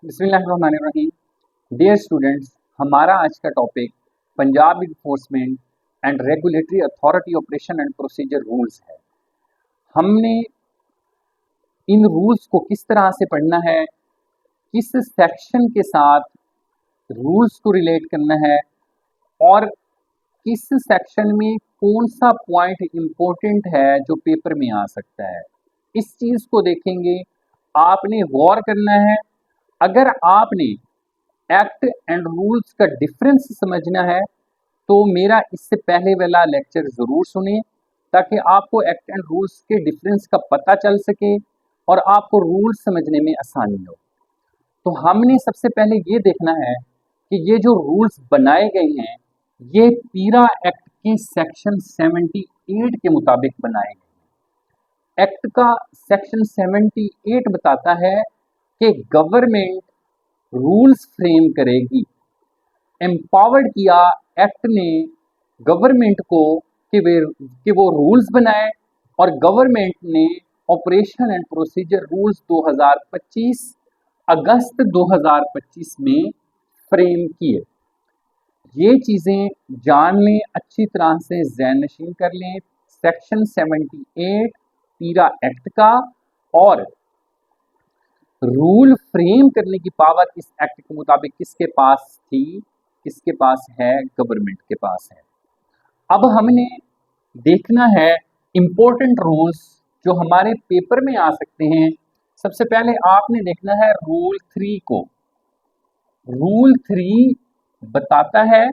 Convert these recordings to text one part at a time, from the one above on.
बिस्मिल्लाहिर्रहमानिर्रहीम। Dear students, हमारा आज का topic Punjab enforcement and regulatory authority operation and procedure rules है। हमने इन रूल्स को किस तरह से पढ़ना है, किस सेक्शन के साथ रूल्स को रिलेट करना है और किस सेक्शन में कौन सा पॉइंट इम्पोर्टेंट है जो पेपर में आ सकता है, इस चीज़ को देखेंगे। आपने गौर करना है। अगर आपने एक्ट एंड रूल्स का डिफरेंस समझना है तो मेरा इससे पहले वाला लेक्चर ज़रूर सुने, ताकि आपको एक्ट एंड रूल्स के डिफरेंस का पता चल सके और आपको रूल्स समझने में आसानी हो। तो हमने सबसे पहले ये देखना है कि ये जो रूल्स बनाए गए हैं ये पीरा एक्ट के सेक्शन 78 के मुताबिक बनाए गए हैं। एक्ट का सेक्शन 78 बताता है कि गवर्नमेंट रूल्स फ्रेम करेगी। एम्पावर्ड किया एक्ट ने गवर्नमेंट को कि वो रूल्स बनाए, और गवर्नमेंट ने ऑपरेशन एंड प्रोसीजर रूल्स 2025 अगस्त 2025 में फ्रेम किए। ये चीज़ें जान लें, अच्छी तरह से ज़हन नशीन कर लें। सेक्शन 78 पीरा एक्ट का, और रूल फ्रेम करने की पावर इस एक्ट के मुताबिक किसके पास थी, किसके पास है, गवर्नमेंट के पास है। अब हमने देखना है इंपॉर्टेंट रूल्स जो हमारे पेपर में आ सकते हैं। सबसे पहले आपने देखना है रूल 3 को। रूल 3 बताता है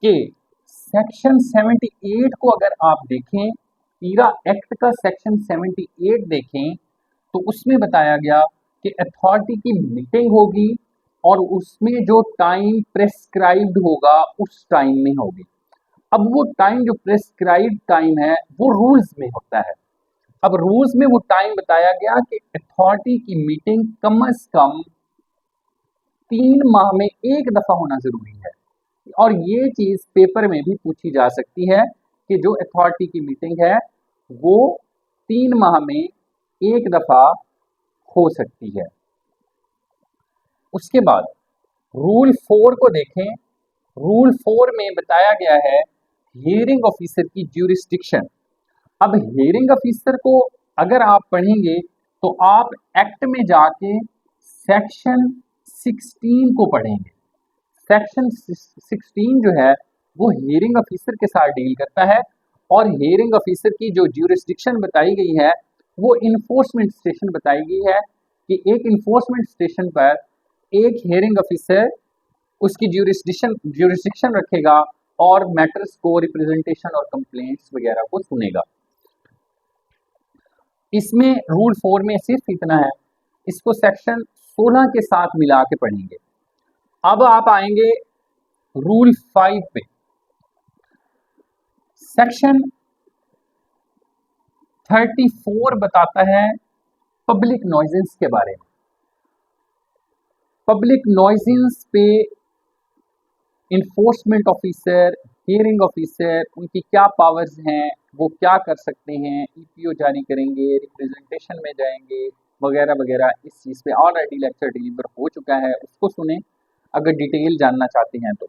कि सेक्शन 78 को अगर आप देखें, पीरा एक्ट का सेक्शन 78 देखें तो उसमें बताया गया कि अथॉरिटी की मीटिंग होगी और उसमें जो टाइम प्रेस्क्राइब्ड होगा उस टाइम में होगी। अब वो टाइम जो प्रेस्क्राइब्ड टाइम है वो रूल्स में होता है। अब रूल्स में वो टाइम बताया गया कि अथॉरिटी की मीटिंग कम से कम 3 माह में एक दफा होना जरूरी है। और ये चीज पेपर में भी पूछी जा सकती है कि जो अथॉरिटी की मीटिंग है वो 3 माह में एक दफा हो सकती है। उसके बाद रूल 4 को देखें। रूल 4 में बताया गया है हियरिंग ऑफिसर की ज्यूरिस्डिक्शन। अब हियरिंग ऑफिसर को अगर आप पढ़ेंगे तो आप एक्ट में जाके सेक्शन 16 को पढ़ेंगे। सेक्शन 16 जो है वो हियरिंग ऑफिसर के साथ डील करता है, और हियरिंग ऑफिसर की जो ज्यूरिस्डिक्शन बताई गई है वो इन्फोर्समेंट स्टेशन बताई गई है कि एक इन्फोर्समेंट स्टेशन पर एक हियरिंग ऑफिसर उसकी ज्यूरिस्डिक्शन रखेगा और मैटर्स को, रिप्रेजेंटेशन और कंप्लेंट्स वगैरह को सुनेगा। इसमें रूल 4 में सिर्फ इतना है, इसको सेक्शन 16 के साथ मिला के पढ़ेंगे। अब आप आएंगे रूल 5 पे। सेक्शन 34 बताता है पब्लिक नॉइजेंस के बारे में। पब्लिक नॉइजेंस पे इन्फोर्समेंट ऑफिसर, हियरिंग ऑफिसर, उनकी क्या पावर्स हैं, वो क्या कर सकते हैं, ईपीओ जारी करेंगे, रिप्रेजेंटेशन में जाएंगे वगैरह वगैरह। इस चीज़ पे ऑलरेडी लेक्चर डिलीवर हो चुका है, उसको सुने अगर डिटेल जानना चाहते हैं तो।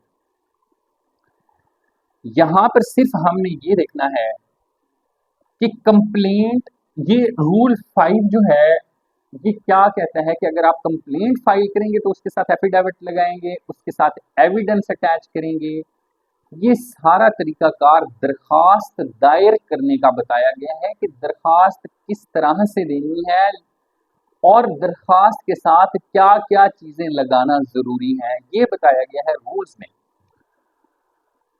यहाँ पर सिर्फ हमने ये देखना है कि कंप्लेंट, ये रूल 5 जो है ये क्या कहता है कि अगर आप कंप्लेंट फाइल करेंगे तो उसके साथ एफिडेविट लगाएंगे, उसके साथ एविडेंस अटैच करेंगे। ये सारा तरीकाकार दरखास्त दायर करने का बताया गया है कि दरखास्त किस तरह से देनी है और दरखास्त के साथ क्या क्या चीजें लगाना जरूरी है, ये बताया गया है रूल्स में।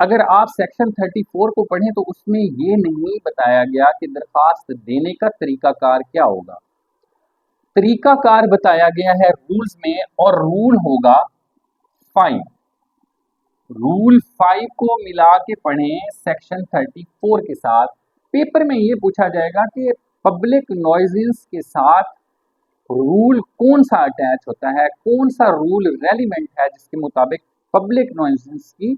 अगर आप सेक्शन 34 को पढ़ें तो उसमें ये नहीं बताया गया कि दरखास्त देने का तरीकाकार क्या होगा। तरीकाकार बताया गया है रूल्स में, और रूल होगा 5। रूल 5 को मिला के पढ़ें सेक्शन 34 के साथ। पेपर में ये पूछा जाएगा कि पब्लिक नॉइजेंस के साथ रूल कौन सा अटैच होता है, कौन सा रूल रेलिवेंट है जिसके मुताबिक पब्लिक नॉइजेंस की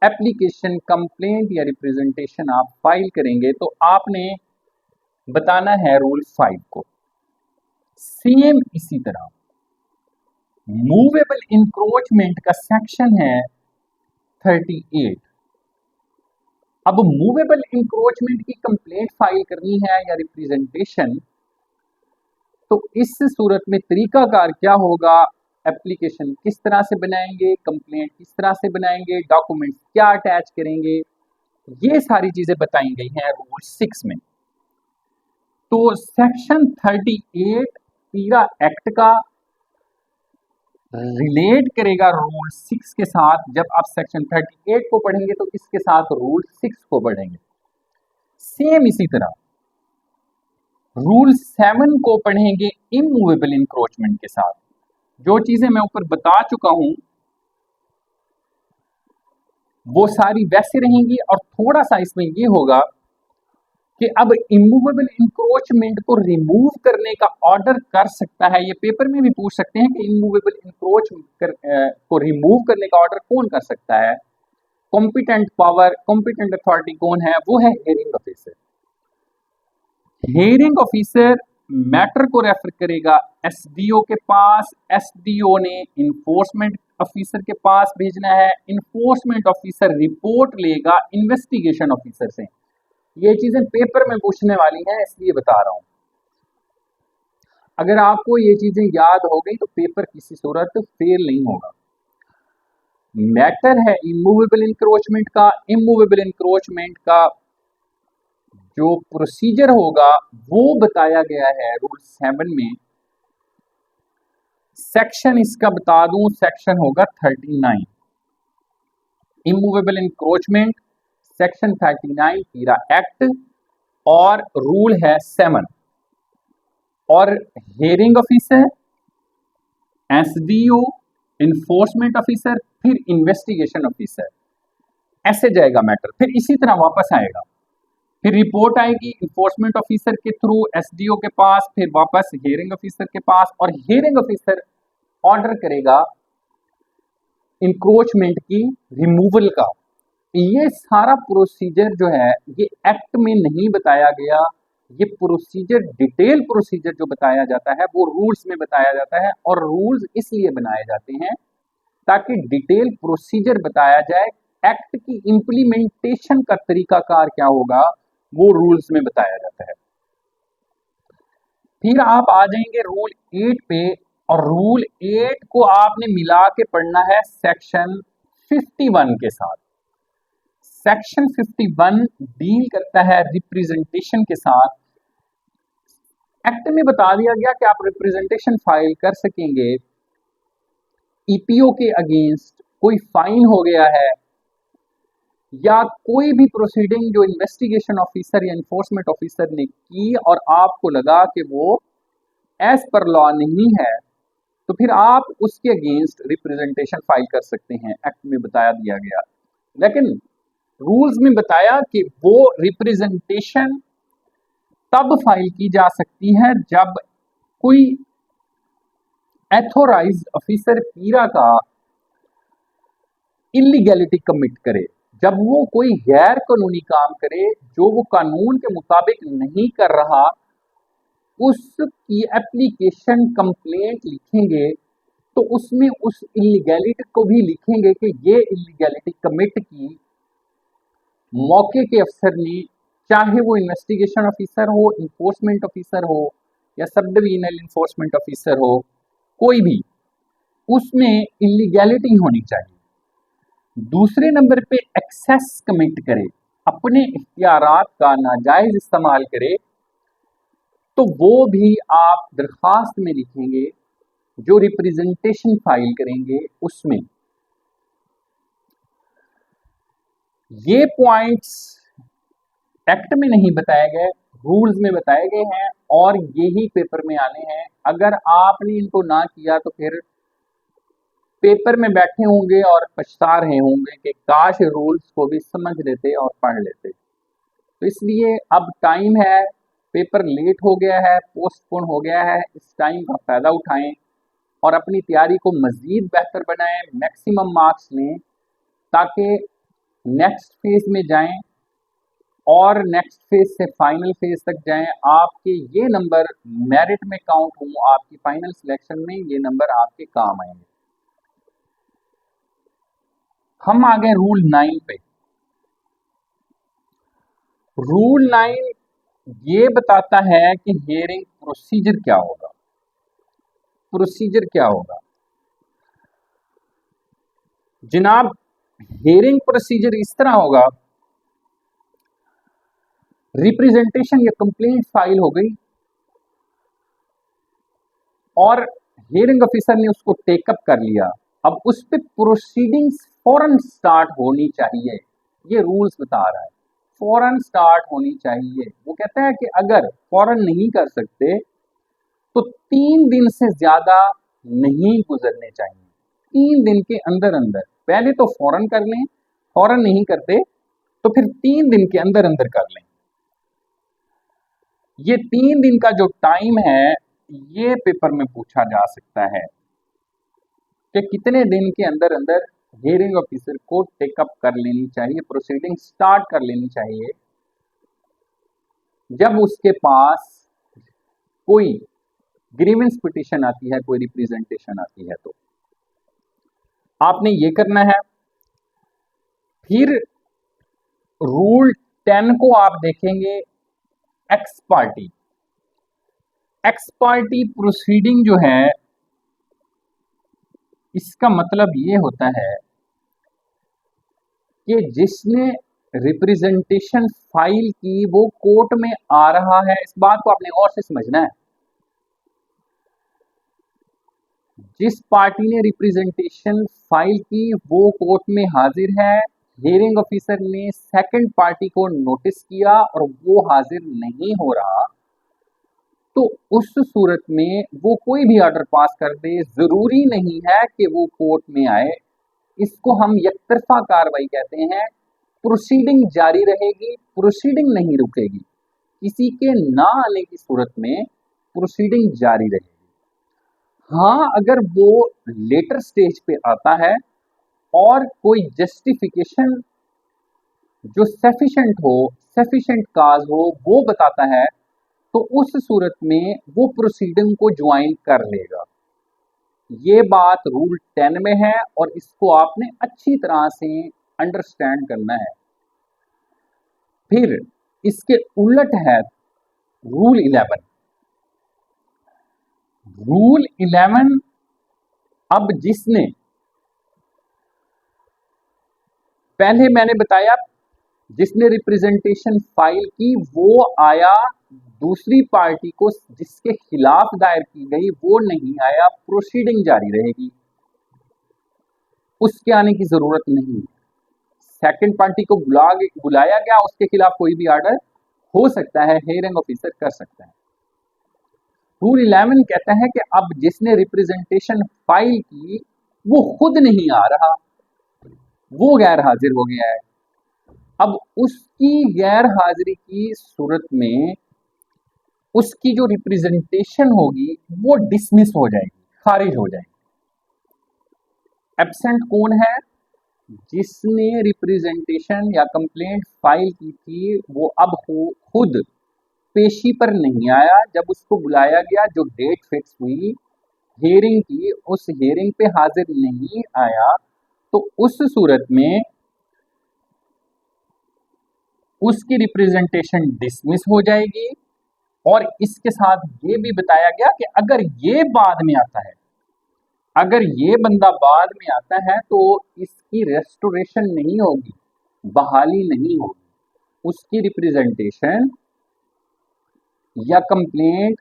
एप्लीकेशन, कंप्लेंट या रिप्रेजेंटेशन आप फाइल करेंगे, तो आपने बताना है रूल 5 को। सेम इसी तरह मूवेबल इंक्रोचमेंट का सेक्शन है 38। अब मूवेबल इंक्रोचमेंट की कंप्लेंट फाइल करनी है या रिप्रेजेंटेशन, तो इस सूरत में तरीकाकार क्या होगा, एप्लीकेशन किस तरह से बनाएंगे, कंप्लेंट किस तरह से बनाएंगे, डॉक्यूमेंट्स क्या अटैच करेंगे, ये सारी चीजें बताई गई हैं रूल 6 में। तो सेक्शन 38 पीरा एक्ट का रिलेट करेगा रूल 6 के साथ। जब आप सेक्शन 38 को पढ़ेंगे तो इसके साथ रूल 6 को पढ़ेंगे। सेम इसी तरह रूल 7 को पढ़ेंगे इमूवेबल इंक्रोचमेंट के साथ। जो चीजें मैं ऊपर बता चुका हूं वो सारी वैसे रहेंगी, और थोड़ा सा इसमें ये होगा कि अब इमूवेबल इंक्रोचमेंट को रिमूव करने का ऑर्डर कर सकता है, ये पेपर में भी पूछ सकते हैं कि इमूवेबल इंक्रोच को रिमूव करने का ऑर्डर कौन कर सकता है। कॉम्पिटेंट पावर, कॉम्पिटेंट अथॉरिटी कौन है, वो है hearing officer. Hearing officer matter को रेफर करेगा एसडीओ के पास, एसडीओ ने इन्फोर्समेंट ऑफिसर के पास भेजना है, इन्फोर्समेंट ऑफिसर रिपोर्ट लेगा इन्वेस्टिगेशन ऑफिसर से। ये चीजें पेपर में पूछने वाली हैं, इसलिए बता रहा हूं। अगर आपको ये चीजें याद हो गई तो पेपर किसी सूरत फेल नहीं होगा। मैटर है इमूवेबल इंक्रोचमेंट का। इमूवेबल इंक्रोचमेंट का जो प्रोसीजर होगा वो बताया गया है रूल 7 में। सेक्शन इसका बता दूं, सेक्शन होगा 39 इमूवेबल इंक्रोचमेंट, सेक्शन 39 पीरा एक्ट, और रूल है 7। और hearing officer, SDO, enforcement officer, फिर इन्वेस्टिगेशन ऑफिसर, ऐसे जाएगा मैटर। फिर इसी तरह वापस आएगा, फिर रिपोर्ट आएगी इन्फोर्समेंट ऑफिसर के थ्रू एसडीओ के पास, फिर वापस हियरिंग ऑफिसर के पास, और हियरिंग ऑफिसर ऑर्डर करेगा इंक्रोचमेंट की रिमूवल का। ये सारा प्रोसीजर जो है ये एक्ट में नहीं बताया गया। ये प्रोसीजर, डिटेल प्रोसीजर जो बताया जाता है वो रूल्स में बताया जाता है, और रूल्स इसलिए बनाए जाते हैं ताकि डिटेल प्रोसीजर बताया जाए। एक्ट की इंप्लीमेंटेशन का तरीकाकार क्या होगा वो रूल्स में बताया जाता है। फिर आप आ जाएंगे रूल 8 पे, और रूल 8 को आपने मिला के पढ़ना है सेक्शन 51 के साथ। सेक्शन 51 डील करता है रिप्रेजेंटेशन के साथ। एक्ट में बता दिया गया कि आप रिप्रेजेंटेशन फाइल कर सकेंगे ईपीओ के अगेंस्ट कोई फाइन हो गया है, या कोई भी प्रोसीडिंग जो इन्वेस्टिगेशन ऑफिसर या इन्फोर्समेंट ऑफिसर ने की और आपको लगा कि वो एज पर लॉ नहीं है, तो फिर आप उसके अगेंस्ट रिप्रेजेंटेशन फाइल कर सकते हैं। एक्ट में बताया दिया गया, लेकिन रूल्स में बताया कि वो रिप्रेजेंटेशन तब फाइल की जा सकती है जब कोई एथोराइज्ड ऑफिसर पीरा का इलीगैलिटी कमिट करे, जब वो कोई गैर कानूनी काम करे जो वो कानून के मुताबिक नहीं कर रहा, उसकी एप्लीकेशन कंप्लेंट लिखेंगे तो उसमें उस इलीगैलिटी को भी लिखेंगे कि ये इलीगैलिटी कमिट की मौके के अफसर ने, चाहे वो इन्वेस्टिगेशन ऑफिसर हो, इन्फोर्समेंट ऑफिसर हो, या सब डिविजनल इन्फोर्समेंट ऑफिसर हो, कोई भी, उसमें इलीगैलिटी होनी चाहिए। दूसरे नंबर पे एक्सेस कमिट करे, अपने इख्तियारात का नाजायज इस्तेमाल करे, तो वो भी आप दरखास्त में लिखेंगे जो रिप्रेजेंटेशन फाइल करेंगे उसमें। ये पॉइंट्स एक्ट में नहीं बताए गए, रूल्स में बताए गए हैं, और यही पेपर में आने हैं। अगर आपने इनको ना किया तो फिर पेपर में बैठे होंगे और पछता रहे होंगे कि काश रूल्स को भी समझ लेते और पढ़ लेते। तो इसलिए अब टाइम है, पेपर लेट हो गया है, पोस्टपोन हो गया है, इस टाइम का फायदा उठाएं और अपनी तैयारी को मजीद बेहतर बनाएं, मैक्सिमम मार्क्स लें ताकि नेक्स्ट फेज में जाएं और नेक्स्ट फेज से फाइनल फेज तक जाएं, आपके ये नंबर मेरिट में काउंट हो, आपकी फाइनल सिलेक्शन में ये नंबर आपके काम आएंगे। हम आ गए रूल 9 पे। रूल 9 ये बताता है कि हियरिंग प्रोसीजर क्या होगा। प्रोसीजर क्या होगा जनाब? हियरिंग प्रोसीजर इस तरह होगा, रिप्रेजेंटेशन या कंप्लेंट फाइल हो गई और हियरिंग ऑफिसर ने उसको टेकअप कर लिया। अब उस पर प्रोसीडिंग्स फौरन स्टार्ट होनी चाहिए, ये रूल्स बता रहा है, फौरन स्टार्ट होनी चाहिए। वो कहता है कि अगर फौरन नहीं कर सकते तो 3 दिन से ज्यादा नहीं गुजरने चाहिए। 3 दिन के अंदर अंदर, पहले तो फौरन कर लें, फौरन नहीं करते तो फिर 3 दिन के अंदर अंदर कर लें। ये 3 दिन का जो टाइम है ये पेपर में पूछा जा सकता है कि कितने दिन के अंदर अंदर हियरिंग ऑफिसर को टेकअप कर लेनी चाहिए, प्रोसीडिंग स्टार्ट कर लेनी चाहिए जब उसके पास कोई ग्रीवेंस पिटीशन आती है, कोई रिप्रेजेंटेशन आती है। तो आपने ये करना है। फिर रूल 10 को आप देखेंगे, x party. X party proceeding जो है इसका मतलब ये होता है कि जिसने रिप्रेजेंटेशन फाइल की वो कोर्ट में आ रहा है। इस बात को आपने गौर से समझना है। जिस पार्टी ने रिप्रेजेंटेशन फाइल की वो कोर्ट में हाजिर है, हियरिंग ऑफिसर ने सेकंड पार्टी को नोटिस किया और वो हाजिर नहीं हो रहा, तो उस सूरत में वो कोई भी ऑर्डर पास कर दे, जरूरी नहीं है कि वो कोर्ट में आए। इसको हम एकतरफा कार्रवाई कहते हैं। प्रोसीडिंग जारी रहेगी, प्रोसीडिंग नहीं रुकेगी। किसी के ना आने की सूरत में प्रोसीडिंग जारी रहेगी। हाँ, अगर वो लेटर स्टेज पे आता है और कोई जस्टिफिकेशन जो सफिशिएंट हो, सफिशिएंट काज हो, वो बताता है तो उस सूरत में वो प्रोसीडिंग को ज्वाइन कर लेगा। ये बात रूल 10 में है और इसको आपने अच्छी तरह से अंडरस्टैंड करना है। फिर इसके उलट है रूल 11। रूल 11, अब जिसने पहले मैंने बताया जिसने रिप्रेजेंटेशन फाइल की वो आया, दूसरी पार्टी को जिसके खिलाफ दायर की गई वो नहीं आया, प्रोसीडिंग जारी रहेगी, उसके आने की जरूरत नहीं है। सेकंड पार्टी को बुलाया गया, उसके खिलाफ कोई भी ऑर्डर हो सकता है, हियरिंग ऑफिसर कर सकता है। रूल 11 कहता है कि अब जिसने रिप्रेजेंटेशन फाइल की वो खुद नहीं आ रहा, वो गैर हाजिर हो गया है। अब उसकी गैर हाजिरी की सूरत में उसकी जो रिप्रेजेंटेशन होगी वो डिसमिस हो जाएगी, खारिज हो जाएगी। एब्सेंट कौन है? जिसने रिप्रेजेंटेशन या कंप्लेंट फाइल की थी वो अब खुद पेशी पर नहीं आया। जब उसको बुलाया गया, जो डेट फिक्स हुई हियरिंग की, उस हियरिंग पे हाजिर नहीं आया, तो उस सूरत में उसकी रिप्रेजेंटेशन डिसमिस हो जाएगी। और इसके साथ ये भी बताया गया कि अगर ये बाद में आता है, अगर ये बंदा बाद में आता है तो इसकी रेस्टोरेशन नहीं होगी, बहाली नहीं होगी, उसकी रिप्रेजेंटेशन या कंप्लेंट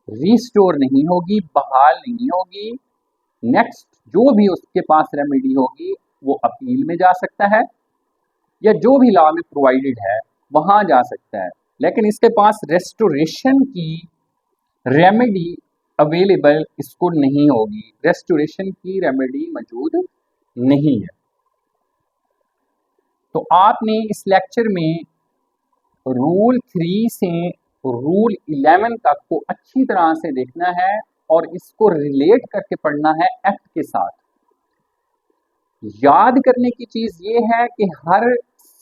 रिस्टोर नहीं होगी, बहाल नहीं होगी। नेक्स्ट जो भी उसके पास रेमेडी होगी वो अपील में जा सकता है या जो भी लॉ में प्रोवाइडेड है वहां जा सकता है, लेकिन इसके पास रेस्टोरेशन की रेमेडी अवेलेबल इसको नहीं होगी, रेस्टोरेशन की रेमेडी मौजूद नहीं है। तो आपने इस लेक्चर में रूल 3 से रूल 11 तक को अच्छी तरह से देखना है और इसको रिलेट करके पढ़ना है एक्ट के साथ। याद करने की चीज ये है कि हर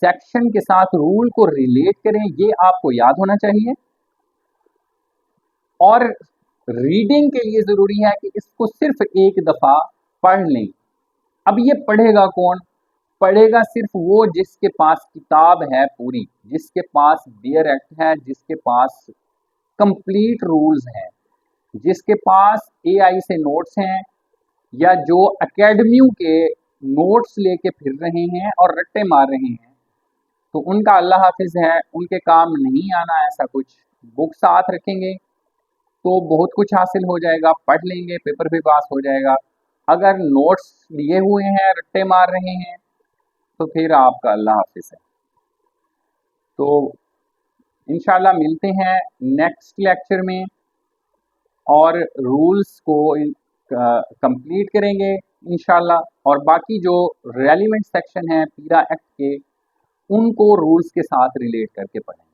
सेक्शन के साथ रूल को रिलेट करें, ये आपको याद होना चाहिए। और रीडिंग के लिए जरूरी है कि इसको सिर्फ एक दफा पढ़ लें। अब ये पढ़ेगा कौन? पढ़ेगा सिर्फ वो जिसके पास किताब है पूरी, जिसके पास डियर एक्ट है, जिसके पास कंप्लीट रूल्स हैं, जिसके पास एआई से नोट्स हैं, या जो एकेडमियों के नोट्स लेके फिर रहे हैं और रट्टे मार रहे हैं, तो उनका अल्लाह हाफिज है, उनके काम नहीं आना ऐसा कुछ। बुक साथ रखेंगे तो बहुत कुछ हासिल हो जाएगा, पढ़ लेंगे, पेपर भी पास हो जाएगा। अगर नोट्स लिए हुए हैं, रट्टे मार रहे हैं, तो फिर आपका अल्लाह हाफिज है। तो इंशाल्लाह मिलते हैं नेक्स्ट लेक्चर में और रूल्स को कंप्लीट करेंगे इंशाल्लाह, और बाकी जो रेलिवेंट सेक्शन है पीरा एक्ट के, उनको रूल्स के साथ रिलेट करके पढ़ें।